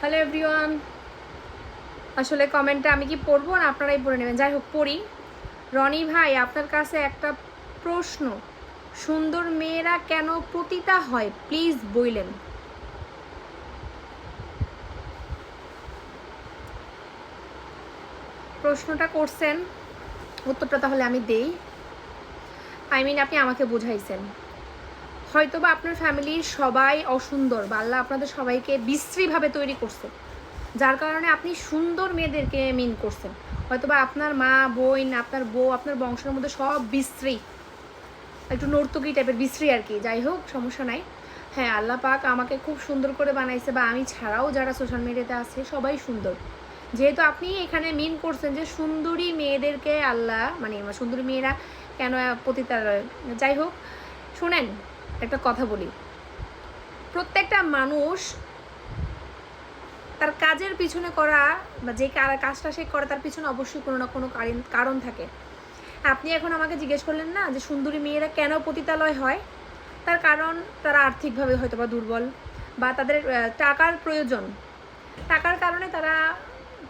Hello everyone, আসলে কমেন্টটা আমি কি পড়বো না আপনারাই পড়ে নেবেন? যাই হোক পড়ি। রনি ভাই, আপনার কাছে একটা প্রশ্ন, সুন্দর মেয়েরা কেন পতিতা হয় প্লিজ বইলেন। প্রশ্নটা করছেন, উত্তরটা তাহলে আমি দেই। আপনি আমাকে বুঝাইছেন, হয়তোবা আপনার ফ্যামিলির সবাই অসুন্দর বা আল্লাহ আপনাদের সবাইকে বিশ্রীভাবে তৈরি করছে, যার কারণে আপনি সুন্দর মেয়েদেরকে মিন করছেন। হয়তোবা আপনার মা বোন, আপনার বউ, আপনার বংশের মধ্যে সব বিশ্রী, একটু নর্তকী টাইপের বিশ্রী আর কি। যাই হোক, সমস্যা নাই। হ্যাঁ, আল্লাহ পাক আমাকে খুব সুন্দর করে বানাইছে, বা আমি ছাড়াও যারা সোশ্যাল মিডিয়াতে আছে সবাই সুন্দর। যেহেতু আপনি এখানে মিন করছেন যে সুন্দরী মেয়েদেরকে আল্লাহ, মানে সুন্দরী মেয়েরা কেন পতিতা, যাই হোক শুনেন, একটা কথা বলি। প্রত্যেকটা মানুষ তার কাজের পিছনে করা, বা যে কাজটা সে করে তার পিছনে অবশ্যই কোনো না কোনো কারণ থাকে। আপনি এখন আমাকে জিজ্ঞেস করলেন না যে সুন্দরী মেয়েরা কেন পতিতালয় হয়, তার কারণ তারা আর্থিকভাবে হয়তো বা দুর্বল, বা তাদের টাকার প্রয়োজন, টাকার কারণে তারা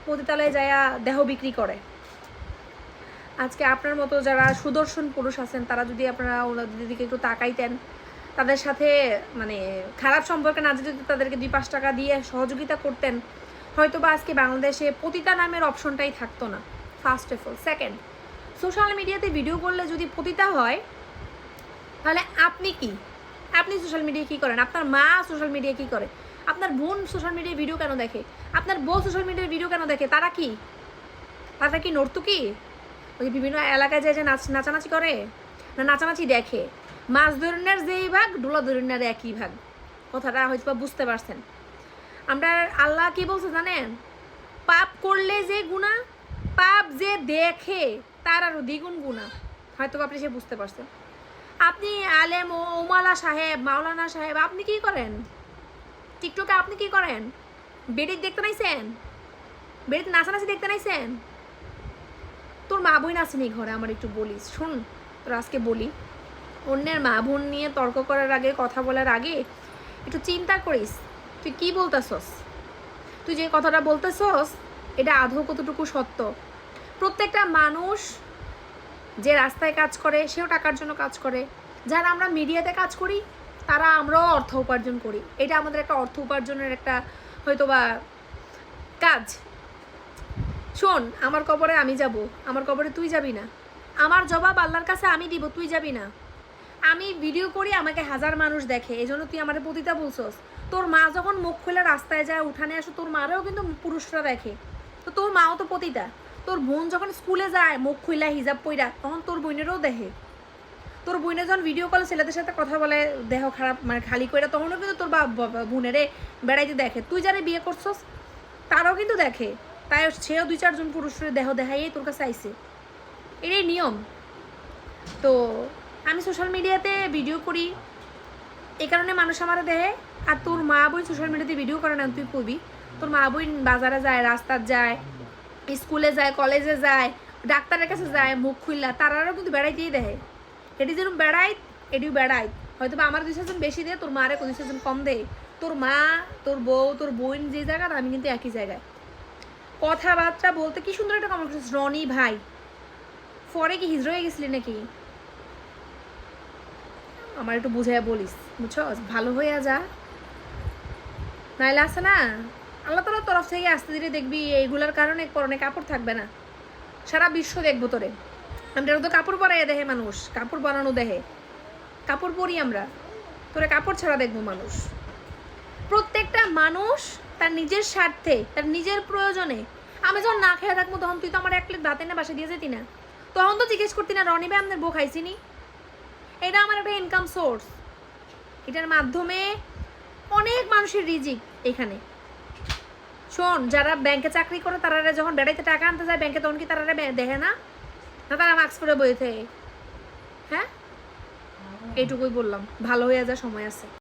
পতিতালয়ে যায় দেহ বিক্রি করে। আজকে আপনার মতো যারা সুদর্শন পুরুষ আছেন, তারা যদি আপনারা ওনাদের দিকে একটু তাকাইতেন, তাদের সাথে মানে খারাপ সম্পর্কে না যদি তাদেরকে 2-5 টাকা দিয়ে সহযোগিতা করতেন, হয়তো বা আজকে বাংলাদেশে পতিতা নামের অপশনটাই থাকতো না। First of all. Second, social মিডিয়াতে ভিডিও করলে যদি পতিতা হয়, তাহলে আপনি কি, আপনি সোশ্যাল মিডিয়ায় কী করেন? আপনার মা সোশ্যাল মিডিয়ায় কী করে? আপনার বোন সোশ্যাল মিডিয়ায় ভিডিও কেন দেখে? আপনার বউ সোশ্যাল মিডিয়ায় ভিডিও কেন দেখে? তারা কি, তারা কি নর্তকী? ওই বিভিন্ন এলাকায় যায় যে নাচানাচি করে, না নাচানাচি দেখে? মাছ ধরনের যেই ভাগ, ডোলা ধরনের একই ভাগ। কথাটা হয়তো বা বুঝতে পারছেন। আমরা আল্লাহ কি বলছে জানেন? পাপ করলে যে গুনাহ, পাপ যে দেখে তার আরও দ্বিগুণ গুনাহ। হয়তো আপনি সে বুঝতে পারছেন। আপনি আলেম ও ওমালা সাহেব, মাওলানা সাহেব, আপনি কি করেন টিকটকে? আপনি কি করেন? বেডিক দেখতে নাইছেন? বেডিতে নাচানাচি দেখতে নাইছেন? তোর মা বোন আসেনি ঘরে? আমার একটু বলিস, শোন তোর আজকে বলি। অন্যের মা বোন নিয়ে তর্ক করার আগে, কথা বলার আগে একটু চিন্তা করিস তুই কি বলতেছস। তুই যে কথাটা বলতেছস এটা আদৌ কতটুকু সত্য? প্রত্যেকটা মানুষ যে রাস্তায় কাজ করে সেও টাকার জন্য কাজ করে। যারা আমরা মিডিয়াতে কাজ করি তারা আমরাও অর্থ উপার্জন করি। এটা আমাদের একটা অর্থ উপার্জনের একটা হয়তোবা কাজ। শোন, আমার কবরে আমি যাব, আমার কবরে তুই যাবি না। আমার জবাব আল্লাহর কাছে আমি দিব, তুই যাবি না। আমি ভিডিও করি, আমাকে হাজার মানুষ দেখে, এই জন্য তুই আমার পতিতা বলছস? তোর মা যখন মুখ খুলে রাস্তায় যায়, উঠানে আসো, তোর মারেও কিন্তু পুরুষরা দেখে, তো তোর মাও তো পতিতা। তোর বোন যখন স্কুলে যায় মুখ খুইলা হিজাব পইরা, তখন তোর বোনেরও দেখে। তোর বোনে যখন ভিডিও কল ছেলেদের সাথে কথা বলে দেহ খারাপ মানে খালি করে, তখনও কিন্তু তোর বোনেরে বেড়াইতে দেখে। তুই যারা বিয়ে করছস তারাও কিন্তু দেখে, তাই সেও 2-4 জন পুরুষের দেহ দেখাইয়েই তোর কাছে আইছে। এটাই নিয়ম। তো আমি সোশ্যাল মিডিয়াতে ভিডিও করি, এই কারণে মানুষ আমার দেহে। আর তোর মা বোন সোশ্যাল মিডিয়াতে ভিডিও করে না, তুই কবি তোর মা বোন বাজারে যায়, রাস্তার যায়, স্কুলে যায়, কলেজে যায়, ডাক্তারের কাছে যায়, মুখ খুললা, তারাও কিন্তু বেড়াইতেই দেয়। এটি যেরকম বেড়াই এটিও বেড়াই। হয়তো বা আমার 2-4 জন বেশি দেয়, তোর মারে 2-4 জন কম দেয়। তোর মা, তোর বউ, তোর বোন যে জায়গায়, আমি কিন্তু একই জায়গায়। কথাবার্তা বলতে কি সুন্দর একটা কমেন্ট করছিস, রনি ভাই পরে কি হিজড়া হয়ে গেছিলি নাকি? আমার একটু বুঝাইয়া বলিস, বুঝছো? ভালো হইয়া যা, নাইলে আছে না আল্লাহ তাআলার তরফ থেকে আস্তে ধীরে দেখবি এইগুলার কারণে পরনে কাপড় থাকবে না, সারা বিশ্ব দেখবো তোরে। আমরা তো কাপড় পরাইয়া দেখে মানুষ, কাপড় বানানো দেখে, কাপড় পরি আমরা, তোরে কাপড় ছাড়া দেখবো মানুষ। প্রত্যেকটা মানুষ তার নিজের স্বার্থে, তার নিজের প্রয়োজনে। আমি যখন না খেয়ে থাকবো তখন তুই তো আমার 1 প্লেট ভাত এনে বাসা দিয়ে যেতি না? তখন তো জিজ্ঞেস করতি না রনি ভাই আপনার বউ খাইছিনি? এটা আমার একটা ইনকাম সোর্স, এটার মাধ্যমে অনেক মানুষের রিজিক এখানে। শোন, যারা ব্যাংকে চাকরি করে তারা যখন বেড়াইতে টাকা আনতে যায় ব্যাংকে, তখন কি তারা দেখে না? না তারা মাস্ক পরে বইতে? হ্যাঁ, এইটুকুই বললাম, ভালো হয়ে যা, সময় আছে।